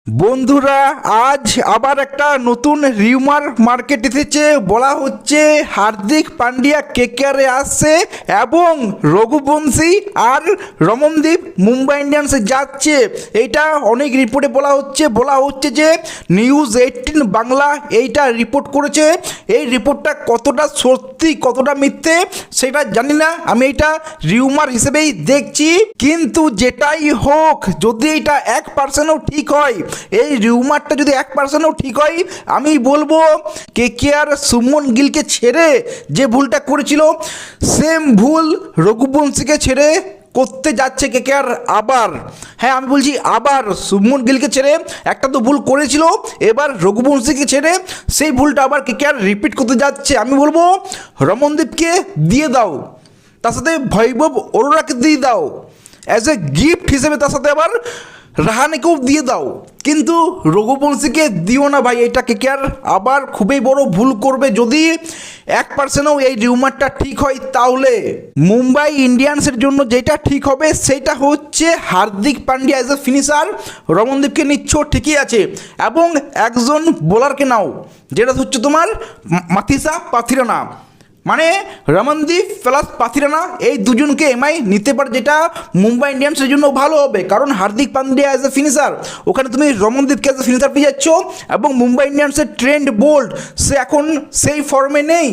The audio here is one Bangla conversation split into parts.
বন্ধুরা, আজ আবার একটা নতুন রিউমার মার্কেট এসেছে। বলা হচ্ছে হার্দিক পান্ডিয়া কেকেআরে আসছে এবং রঘুবংশী আর রমনদীপ মুম্বাই ইন্ডিয়ান্সে যাচ্ছে। এইটা অনেক রিপোর্টে বলা হচ্ছে যে নিউজ 18 বাংলা এইটা রিপোর্ট করেছে। এই রিপোর্টটা কতটা সত্যি কতটা মিথ্যে সেটা জানি না, আমি এটা রিউমার হিসেবেই দেখছি। কিন্তু যেটাই হোক, যদি এটা 1%ও ঠিক হয়, এই রিউমারটা যদি 1%ও ঠিক হয়, আমি বলবো কেকেআর সুমন গিলকে ছেড়ে যে ভুলটা করেছিল সেম ভুল রঘুবংশীকে ছেড়ে করতে যাচ্ছে কেকেআর আবার। হ্যাঁ, আমি বলছি আবার সুমন গিলকে ছেড়ে একটা তো ভুল করেছিল, এবার রঘুবংশীকে ছেড়ে সেই ভুলটা আবার কেকেআর রিপিট করতে যাচ্ছে। আমি বলবো রমনদীপকে দিয়ে দাও, তার সাথে বৈভব অরোরাকে দিয়ে দাও অ্যাজ এ গিফট হিসেবে, তার সাথে আবার রাহানেকেও দিয়ে দাও, কিন্তু রঘুবংশীকে দিও না ভাই। এটা কেকেআর আবার খুবই বড় ভুল করবে যদি 1%ও এই রিউমারটা ঠিক হয়। তাহলে মুম্বাই ইন্ডিয়ান্সের জন্য যেটা ঠিক হবে সেটা হচ্ছে Hardik Pandya as a finisher, রমনদীপকে নিচ্ছ ঠিকই আছে, এবং একজন বোলারকে নাও, যেটা হচ্ছে তোমার মাথিসা পাথিরানা, মানে রমনদীপ প্লাস পাথিরানা, এই দুজনকে এমআই নিতে পারে, যেটা মুম্বাই ইন্ডিয়ান্সের জন্য ভালো হবে। কারণ Hardik Pandya as a finisher, ওখানে তুমি রমনদীপকে অ্যাজ এ ফিনিশার পেয়ে যাচ্ছ, এবং মুম্বাই ইন্ডিয়ান্সের ট্রেন্ড বোল্ট সে এখন সেই ফর্মে নেই,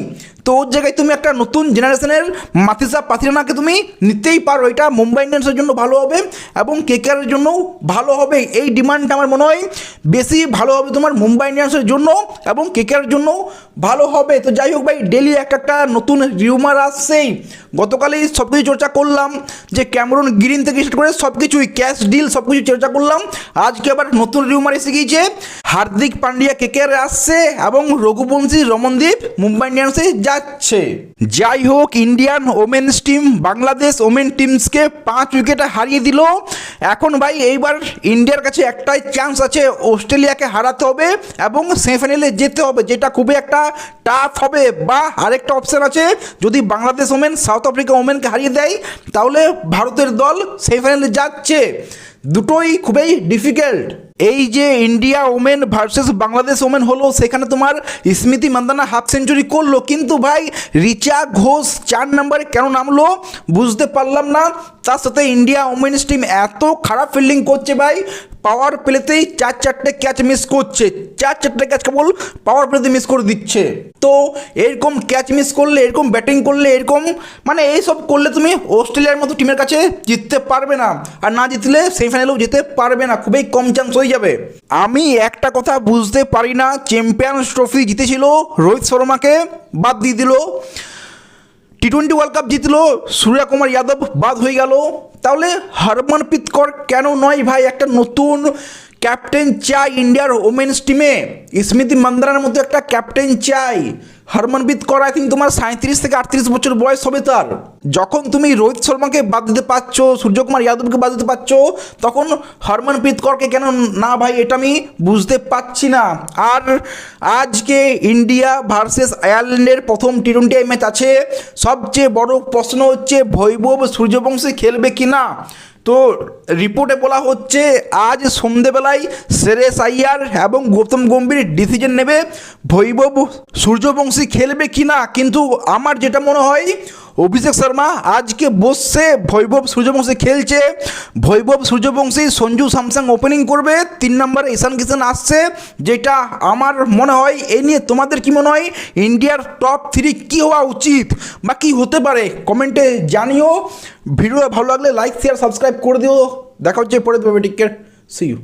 তো ওর জায়গায় তুমি একটা নতুন জেনারেশনের মাথিসা পাথিরানাকে তুমি নিতেই পারো। এটা মুম্বাই ইন্ডিয়ান্সের জন্য ভালো হবে এবং কেকেআরের জন্যও ভালো হবে। এই ডিমান্ডটা আমার মনে হয় বেশি ভালো হবে তোমার মুম্বাই ইন্ডিয়ান্সের জন্য এবং কেকেআরের জন্য ভালো হবে। তো যাই হোক ভাই, ডেলি একটা নতুন রিউমার আসছেই। গতকালই সব কিছু চর্চা করলাম যে ক্যামেরন গ্রিন থেকে স্টার্ট করে সব কিছুই ক্যাশ ডিল সব কিছু চর্চা করলাম। আজকে আবার নতুন রিউমার এসে গিয়েছে, হার্দিক পান্ডিয়া কেকেআরে আসছে এবং রঘুবংশী রমনদীপ মুম্বাই ইন্ডিয়ান্সে যাচ্ছে। যাই হোক, Indian women's team Bangladesh women টিমসকে 5 উইকেটে হারিয়ে দিল। এখন ভাই এইবার ইন্ডিয়ার কাছে একটাই চান্স আছে, অস্ট্রেলিয়াকে হারাতে হবে এবং সেমিফাইনালে যেতে হবে, যেটা খুবই একটা টাফ হবে। বা আরেকটা অপশান আছে, যদি বাংলাদেশ ওমেন সাউথ আফ্রিকা ওমেনকে হারিয়ে দেয় তাহলে ভারতের দল সেমিফাইনালে যাচ্ছে। দুটোই খুবই ডিফিকাল্ট। এই যে India women versus Bangladesh women হলো, সেখানে তোমার স্মৃতি মান্দানা হাফ সেঞ্চুরি করলো, কিন্তু ভাই রিচা ঘোষ 4 নম্বরে কেন নামলো বুঝতে পারলাম না। তার সাথে ইন্ডিয়া ওমেন্স টিম এত খারাপ ফিল্ডিং করছে ভাই, পাওয়ার প্লেতেই 4-4টে ক্যাচ মিস করছে, 4-4টে ক্যাচ কেবল পাওয়ার প্লেতে মিস করে দিচ্ছে। তো এরকম ক্যাচ মিস করলে, এরকম ব্যাটিং করলে, এরকম মানে এইসব করলে তুমি অস্ট্রেলিয়ার মতো টিমের কাছে জিততে পারবে না, আর না জিতলে সেমিফাইনালেও যেতে পারবে না, খুবই কম চান্স হয়ে যাবে। আমি একটা কথা বুঝতে পারি না, চ্যাম্পিয়ন্স ট্রফি জিতেছিল রোহিত শর্মাকে বাদ দিয়ে দিল, টি20 ওয়ার্ল্ড কাপ জিতলো সূর্য কুমার যাদব বাদ হয়ে গেল, তাহলে হরমনপ্রীত কৌর কেন নয় ভাই? একটা নতুন ক্যাপ্টেন চাই ইন্ডিয়ার ওমেন্স টিমে, স্মৃতি মান্দানার মতো একটা ক্যাপ্টেন চাই। হরমনপ্রীত কৌর আই থিঙ্ক তোমার 37 থেকে 38 বছর বয়স হবে তার। যখন তুমি রোহিত শর্মাকে বাদ দিতে পারছো, সূর্যকুমার যাদবকে বাদ দিতে পারছো, তখন হরমনপ্রীত কৌরকে কেন না ভাই? এটা আমি বুঝতে পারছি না। আর আজকে ইন্ডিয়া ভার্সেস আয়ারল্যান্ডের প্রথম টি20 ম্যাচ আছে। সবচেয়ে বড় প্রশ্ন হচ্ছে বৈভব সূর্যবংশী খেলবে কি না। তো রিপোর্টে বলা হচ্ছে আজ সন্ধেবেলায় শ্রেয়স আইয়ার এবং গৌতম গম্ভীর ডিসিশন নেবে বৈভব সূর্যবংশী খেলবে কি না। কিন্তু আমার যেটা মনে হয় অভিষেক শর্মা আজকে বসছে, বৈভব সূর্যবংশী খেলছে, বৈভব সূর্যবংশী, সঞ্জু স্যামসন ওপেনিং করবে, 3 নম্বরে ঈশান কিষান আসছে, যেটা আমার মনে হয়। এই নিয়ে তোমাদের কি মনে হয়? ইন্ডিয়ার টপ 3 কী হওয়া উচিত বা কী হতে পারে কমেন্টে জানিও। ভিডিও ভালো লাগলে লাইক শেয়ার সাবস্ক্রাইব করে দিও। দেখা হচ্ছে পরে, টেক কেয়ার, সি ইউ।